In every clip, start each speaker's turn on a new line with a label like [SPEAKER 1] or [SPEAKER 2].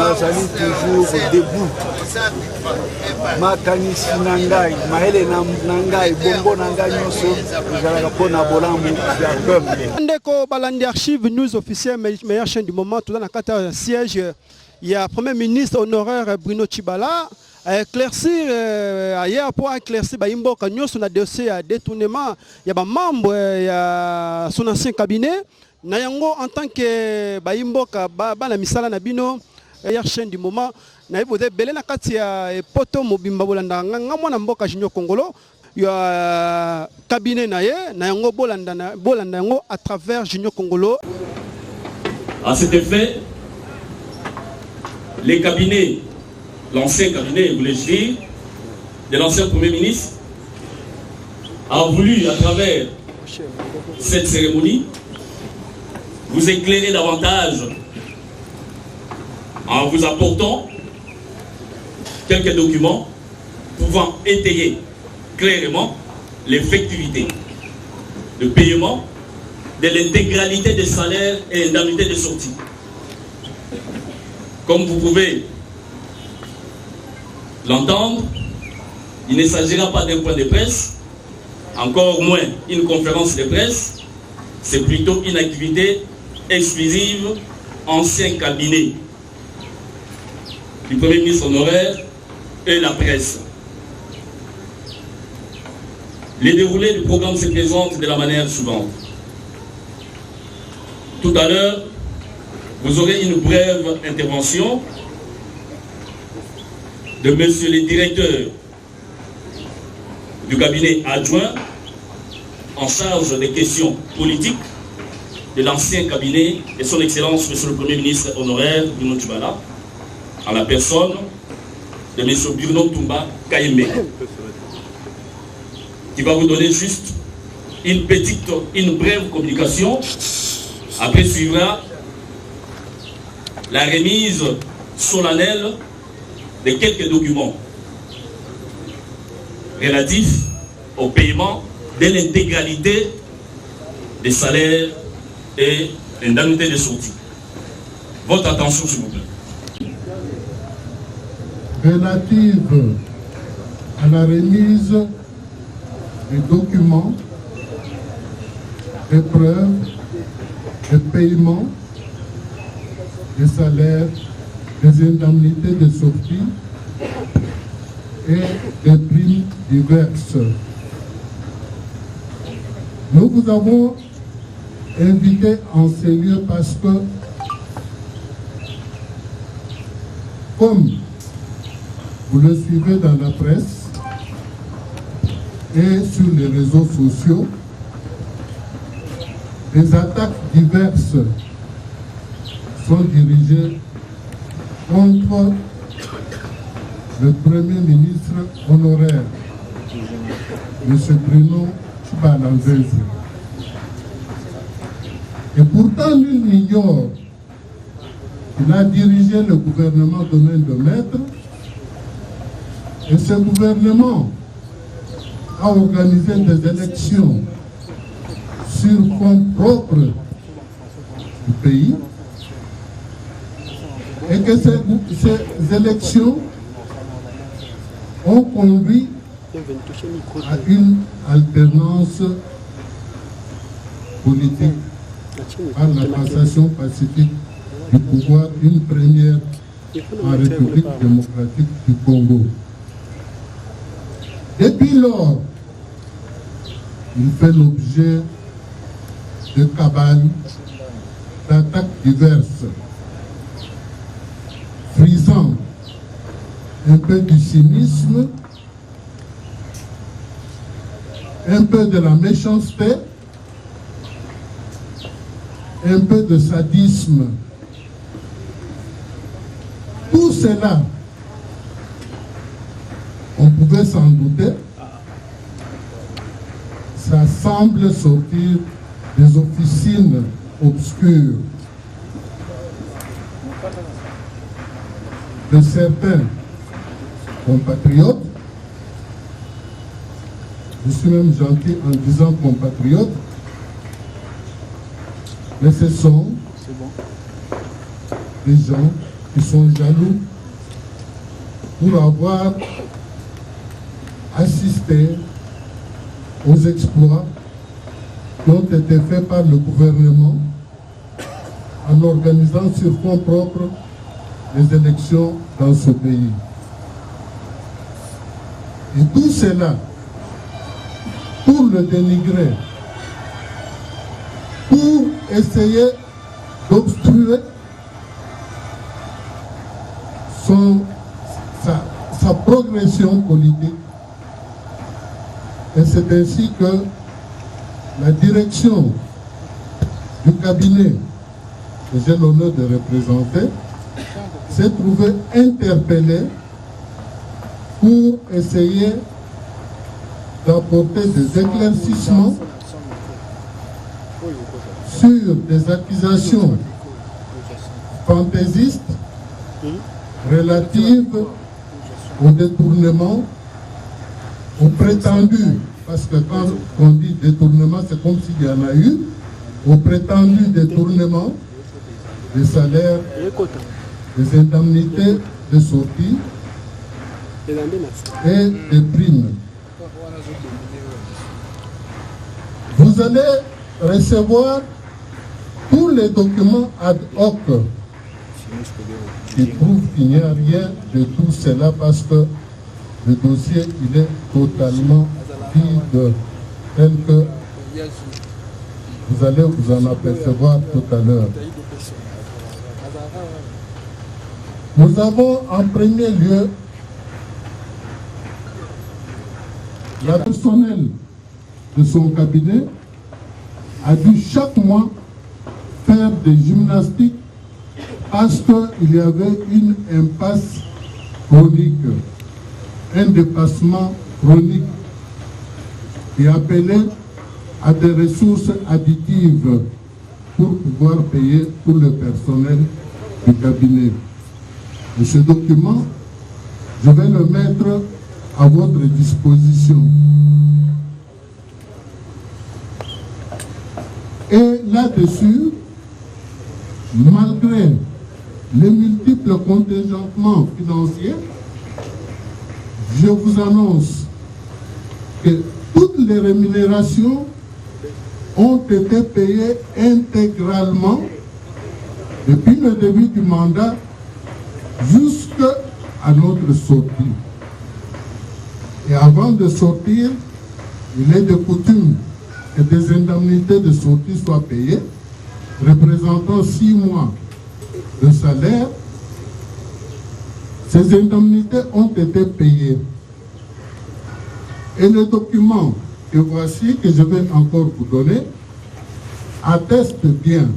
[SPEAKER 1] nazali toujours debout. Makanisi na ngai, mahele na ngai, bongo na ngai nyonso, ezalaka mpona bolamu ya peuple.
[SPEAKER 2] Ndeko balandi archive news officielle meilleure chaîne du moment, tout dans la carte siège, il y a Premier ministre honoraire Bruno Tshibala. Éclaircir hier pour éclaircir Baimboka nous sur le dossier à détournement il y a membre ya son ancien cabinet na yango en tant que Baimboka bana misala na bino hier chaîne du moment na ibode belé na kati ya poto mobimba bolanda nga mwana mboka Junior Congolo ya cabinet na ye na yango bolanda yango à travers Junior Congolo.
[SPEAKER 3] À cet effet, les cabinets, l'ancien cabinet, voulais-je dire, de l'ancien Premier ministre, a voulu, à travers cette cérémonie, vous éclairer davantage en vous apportant quelques documents pouvant étayer clairement l'effectivité de paiement de l'intégralité des salaires et indemnités de sortie. Comme vous pouvez l'entendre, il ne s'agira pas d'un point de presse, encore moins une conférence de presse, c'est plutôt une activité exclusive ancien cabinet du Premier ministre honoraire et la presse. Le déroulé du programme se présente de la manière suivante. Tout à l'heure, vous aurez une brève intervention de monsieur le directeur du cabinet adjoint en charge des questions politiques de l'ancien cabinet et son excellence monsieur le Premier ministre honoraire Bruno Tshibala, en la personne de monsieur Bruno Tumba Kayembe, qui va vous donner juste une brève communication. Après suivra la remise solennelle de quelques documents relatifs au paiement de l'intégralité des salaires et indemnités de sortie. Votre attention, s'il vous plaît.
[SPEAKER 4] Relative à la remise des documents, des preuves, de paiement des salaires, des indemnités de sortie et des primes diverses. Nous vous avons invité en ces lieux parce que, comme vous le suivez dans la presse et sur les réseaux sociaux, des attaques diverses sont dirigées contre le Premier ministre honoraire, M. Bruno Tshibala. Et pourtant, nul n'ignore qu'il a dirigé le gouvernement domaine de maître, et ce gouvernement a organisé des élections sur fonds propres du pays, et que ces élections ont conduit à une alternance politique par la passation pacifique du pouvoir, une première en République démocratique du Congo. Depuis lors, il fait l'objet de cabales, d'attaques diverses, frisant un peu du cynisme, un peu de la méchanceté, un peu de sadisme. Tout cela, on pouvait s'en douter, ça semble sortir des officines obscures de certains compatriotes. Je suis même gentil en disant compatriotes, mais ce sont des gens qui sont jaloux pour avoir assisté aux exploits qui ont été faits par le gouvernement en organisant sur fonds propres les élections dans ce pays. Et tout cela, pour le dénigrer, pour essayer d'obstruer sa progression politique. Et c'est ainsi que la direction du cabinet que j'ai l'honneur de représenter s'est trouvée interpellée pour essayer d'apporter des éclaircissements sur des accusations fantaisistes relatives au détournement, au prétendu, parce que quand on dit détournement, c'est comme s'il y en a eu, au prétendu détournement des salaires, des indemnités de sortie et des primes. Vous allez recevoir tous les documents ad hoc qui prouvent qu'il n'y a rien de tout cela parce que le dossier il est totalement vide, tel que vous allez vous en apercevoir tout à l'heure. Nous avons en premier lieu la personnel de son cabinet a dû chaque mois faire des gymnastiques parce qu'il y avait une impasse chronique, un dépassement chronique qui appelait à des ressources additives pour pouvoir payer tout le personnel du cabinet. Et ce document, je vais le mettre à votre disposition. Et là-dessus, malgré les multiples contingentements financiers, je vous annonce que toutes les rémunérations ont été payées intégralement depuis le début du mandat jusqu'à notre sortie. Et avant de sortir, il est de coutume que des indemnités de sortie soient payées, représentant 6 mois de salaire. Ces indemnités ont été payées. Et le document que voici, que je vais encore vous donner, atteste bien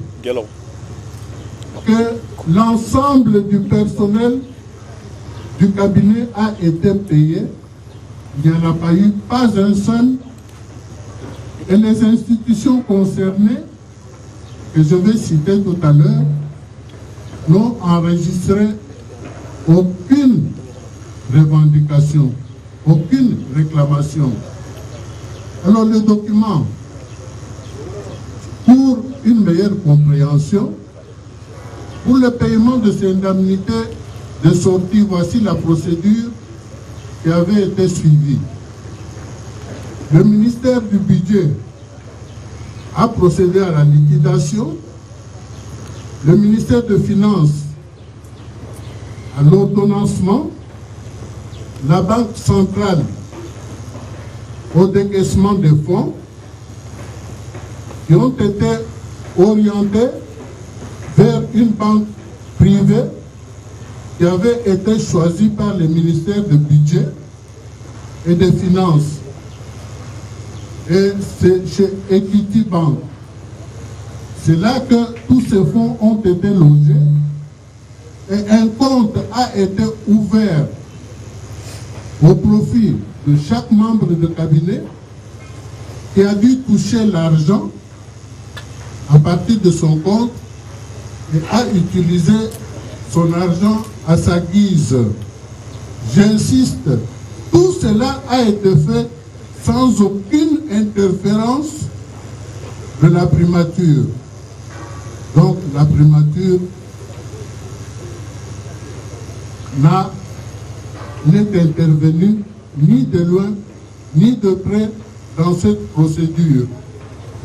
[SPEAKER 4] que l'ensemble du personnel du cabinet a été payé. Il n'y en a pas eu pas un seul. Et les institutions concernées, que je vais citer tout à l'heure, n'ont enregistré aucune revendication, aucune réclamation. Alors le document, pour une meilleure compréhension, pour le paiement de ces indemnités de sortie, voici la procédure qui avait été suivie. Le ministère du Budget a procédé à la liquidation, le ministère des Finances à l'ordonnancement, la Banque centrale au décaissement des fonds qui ont été orientés vers une banque privée qui avait été choisie par le ministère du Budget et des Finances. Et c'est chez Equity Bank. C'est là que tous ces fonds ont été logés et un compte a été ouvert au profit de chaque membre de cabinet qui a dû toucher l'argent à partir de son compte et a utilisé son argent à sa guise. J'insiste, tout cela a été fait sans aucune interférence de la primature. Donc la primature n'est intervenu ni de loin ni de près dans cette procédure.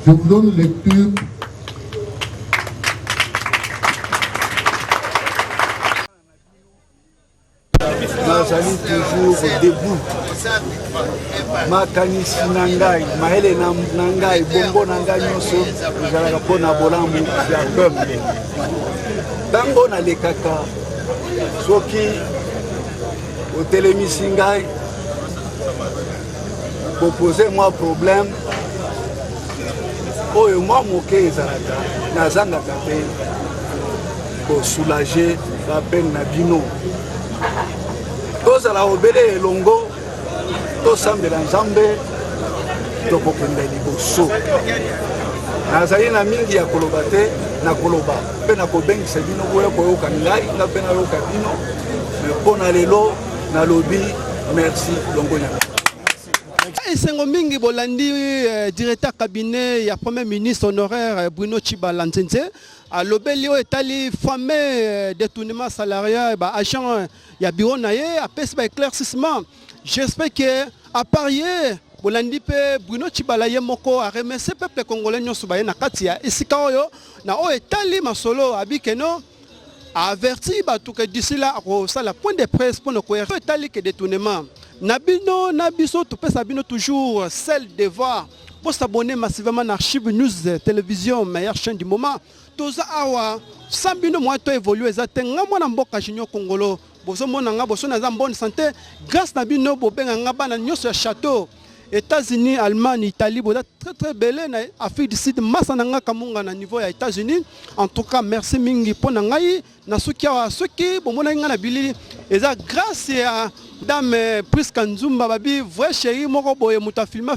[SPEAKER 4] Je vous donne lecture.
[SPEAKER 1] Nazali toujours debout. Makanisi na ngai, mahele na ngai, bongo na ngai nyonso ezalaka mpona bolamu ya peuple. Ntango nalekaka soki otelemisi ngai kopose mwa problème oyo mwa moke ezalaka nazangaka mpe kosoulage bapene na bino. Tozala obele elongo tosambela nzambe tokokende liboso. Nazali na mingi ya koloba te na koloba mpe na kobengisa bino boya koyoka ngai nga mpe nayoka bino mpona lelo nalobi merci longonya.
[SPEAKER 2] Esengo mingi bolandi directeur cabinet ya premier ministre honoraire Bruno Tshibala Nzenze alobeli o etali fameux détournement salarial ba agent ya bureau na ye apesi ba éclaircissement. J'espère que à parier bolandi pe Bruno Tshibala ye moko a remercier peuple congolais nyonso ba ye na kati ya esika oyo na o etali masolo abikeno a averti bato que d'ici là ça la point de presse pour ko etali que détournement. Nabino nabiso to pesa bino toujours celle devoir pour s'abonner massivement à Archive News télévision meilleure chaîne du moment. Toza awa sambino moi to évoluer zatenga mwana mboka junior congolo bozo mona nga bozo na za bonne santé grâce na bino bobenga nga bana nyonso ya château États-Unis, Allemagne, Italie, très très belle na Afrique du Sud, masananga kamunga na niveau ya États-Unis. En tout cas, merci mingi pour nangai na sukia suki bomona nga na bili eza grâce à dame Prisca Nzumba babi vrai chéri moko boye muta filma